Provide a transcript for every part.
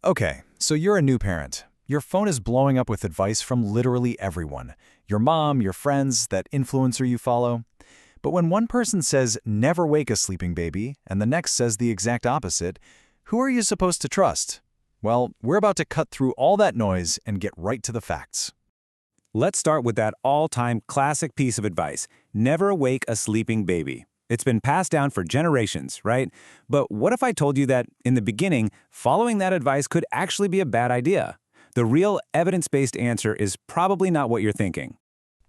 Okay, so you're a new parent. Your phone is blowing up with advice from literally everyone. Your mom, your friends, that influencer you follow. But when one person says, never wake a sleeping baby, and the next says the exact opposite, who are you supposed to trust? Well, we're about to cut through all that noise and get right to the facts. Let's start with that all-time classic piece of advice: never wake a sleeping baby. It's been passed down for generations, right? But what if I told you that, in the beginning, following that advice could actually be a bad idea? The real evidence-based answer is probably not what you're thinking.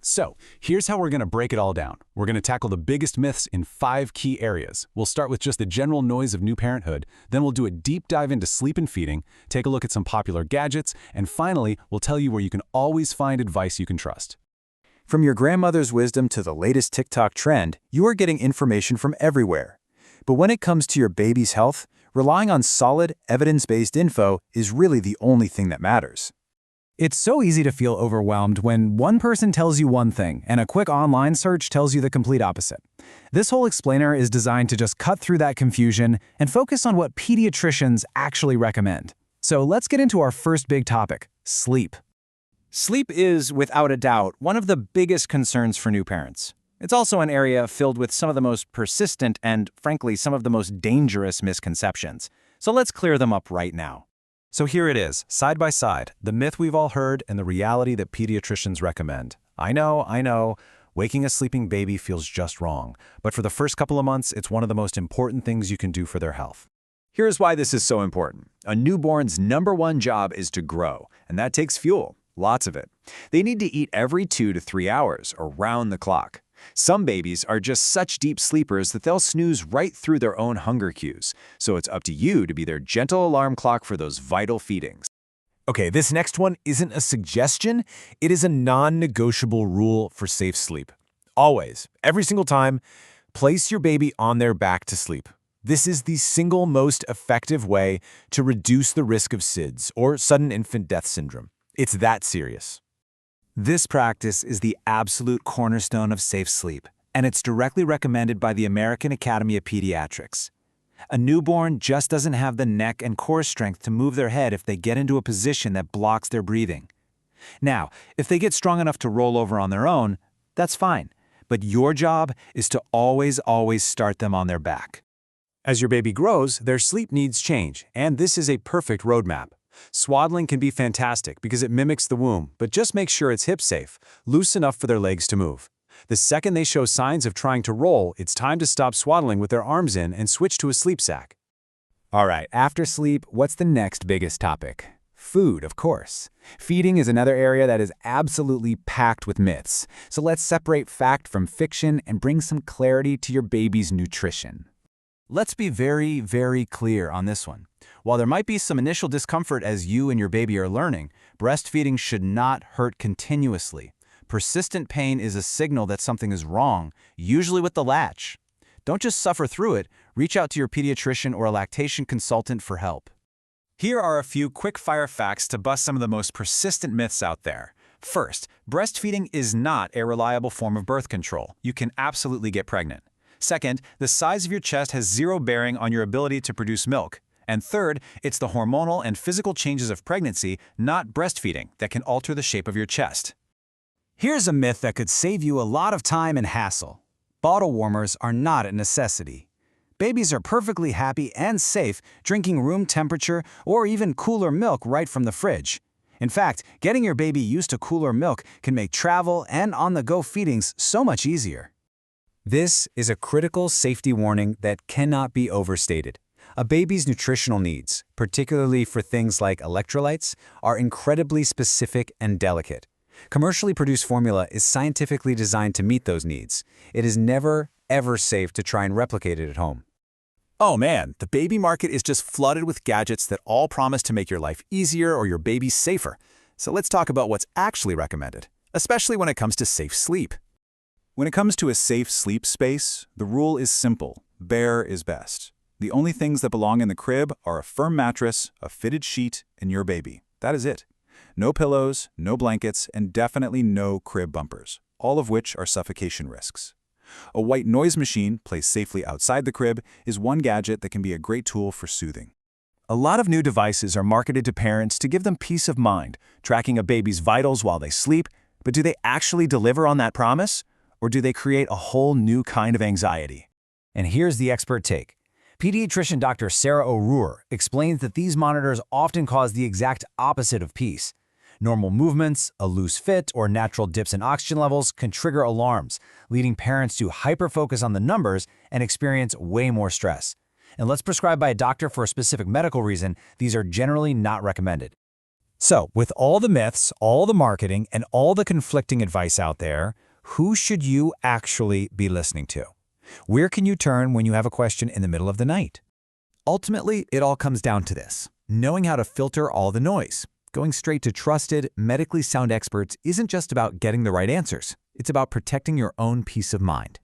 So, here's how we're going to break it all down. We're going to tackle the biggest myths in 5 key areas. We'll start with just the general noise of new parenthood, then we'll do a deep dive into sleep and feeding, take a look at some popular gadgets, and finally, we'll tell you where you can always find advice you can trust. From your grandmother's wisdom to the latest TikTok trend, you are getting information from everywhere. But when it comes to your baby's health, relying on solid, evidence-based info is really the only thing that matters. It's so easy to feel overwhelmed when one person tells you one thing and a quick online search tells you the complete opposite. This whole explainer is designed to just cut through that confusion and focus on what pediatricians actually recommend. So let's get into our first big topic: sleep. Sleep is, without a doubt, one of the biggest concerns for new parents. It's also an area filled with some of the most persistent and, frankly, some of the most dangerous misconceptions. So let's clear them up right now. So here it is, side by side, the myth we've all heard and the reality that pediatricians recommend. I know, waking a sleeping baby feels just wrong, but for the first couple of months, it's one of the most important things you can do for their health. Here's why this is so important. A newborn's #1 job is to grow, and that takes fuel. Lots of it. They need to eat every 2 to 3 hours, around the clock. Some babies are just such deep sleepers that they'll snooze right through their own hunger cues, so it's up to you to be their gentle alarm clock for those vital feedings. Okay, this next one isn't a suggestion, it is a non-negotiable rule for safe sleep. Always, every single time, place your baby on their back to sleep. This is the single most effective way to reduce the risk of SIDS, or sudden infant death syndrome. It's that serious. This practice is the absolute cornerstone of safe sleep, and it's directly recommended by the American Academy of Pediatrics. A newborn just doesn't have the neck and core strength to move their head if they get into a position that blocks their breathing. Now, if they get strong enough to roll over on their own, that's fine, but your job is to always start them on their back. As your baby grows, their sleep needs change, and this is a perfect roadmap. Swaddling can be fantastic because it mimics the womb, but just make sure it's hip-safe, loose enough for their legs to move. The second they show signs of trying to roll, it's time to stop swaddling with their arms in and switch to a sleep sack. All right, after sleep, what's the next biggest topic? Food, of course. Feeding is another area that is absolutely packed with myths. So let's separate fact from fiction and bring some clarity to your baby's nutrition. Let's be very clear on this one. While there might be some initial discomfort as you and your baby are learning, breastfeeding should not hurt continuously. Persistent pain is a signal that something is wrong, usually with the latch. Don't just suffer through it, reach out to your pediatrician or a lactation consultant for help. Here are a few quick-fire facts to bust some of the most persistent myths out there. First, breastfeeding is not a reliable form of birth control. You can absolutely get pregnant. Second, the size of your chest has zero bearing on your ability to produce milk. And third, it's the hormonal and physical changes of pregnancy, not breastfeeding, that can alter the shape of your chest. Here's a myth that could save you a lot of time and hassle. Bottle warmers are not a necessity. Babies are perfectly happy and safe drinking room temperature or even cooler milk right from the fridge. In fact, getting your baby used to cooler milk can make travel and on-the-go feedings so much easier. This is a critical safety warning that cannot be overstated. A baby's nutritional needs, particularly for things like electrolytes, are incredibly specific and delicate. Commercially produced formula is scientifically designed to meet those needs. It is never, ever safe to try and replicate it at home. Oh man, the baby market is just flooded with gadgets that all promise to make your life easier or your baby safer. So let's talk about what's actually recommended, especially when it comes to safe sleep. When it comes to a safe sleep space, the rule is simple: bare is best. The only things that belong in the crib are a firm mattress, a fitted sheet, and your baby. That is it. No pillows, no blankets, and definitely no crib bumpers, all of which are suffocation risks. A white noise machine placed safely outside the crib is one gadget that can be a great tool for soothing. A lot of new devices are marketed to parents to give them peace of mind, tracking a baby's vitals while they sleep, but do they actually deliver on that promise? Or do they create a whole new kind of anxiety? And here's the expert take. Pediatrician Dr. Sarah O'Rourke explains that these monitors often cause the exact opposite of peace. Normal movements, a loose fit, or natural dips in oxygen levels can trigger alarms, leading parents to hyper-focus on the numbers and experience way more stress. Unless prescribed by a doctor for a specific medical reason, these are generally not recommended. So, with all the myths, all the marketing, and all the conflicting advice out there, who should you actually be listening to? Where can you turn when you have a question in the middle of the night? Ultimately, it all comes down to this: knowing how to filter all the noise. Going straight to trusted, medically sound experts isn't just about getting the right answers. It's about protecting your own peace of mind.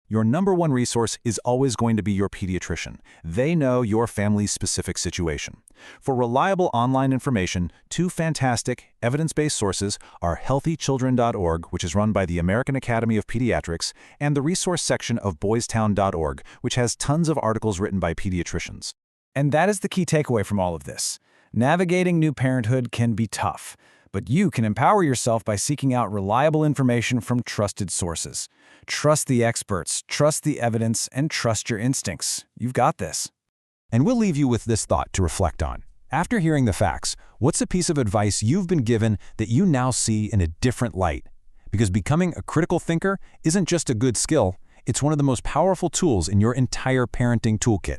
Your number one resource is always going to be your pediatrician. They know your family's specific situation. For reliable online information, two fantastic, evidence-based sources are healthychildren.org, which is run by the American Academy of Pediatrics, and the resource section of boystown.org, which has tons of articles written by pediatricians. And that is the key takeaway from all of this. Navigating new parenthood can be tough, but you can empower yourself by seeking out reliable information from trusted sources. Trust the experts, trust the evidence, and trust your instincts. You've got this. And we'll leave you with this thought to reflect on. After hearing the facts, what's a piece of advice you've been given that you now see in a different light? Because becoming a critical thinker isn't just a good skill, it's one of the most powerful tools in your entire parenting toolkit.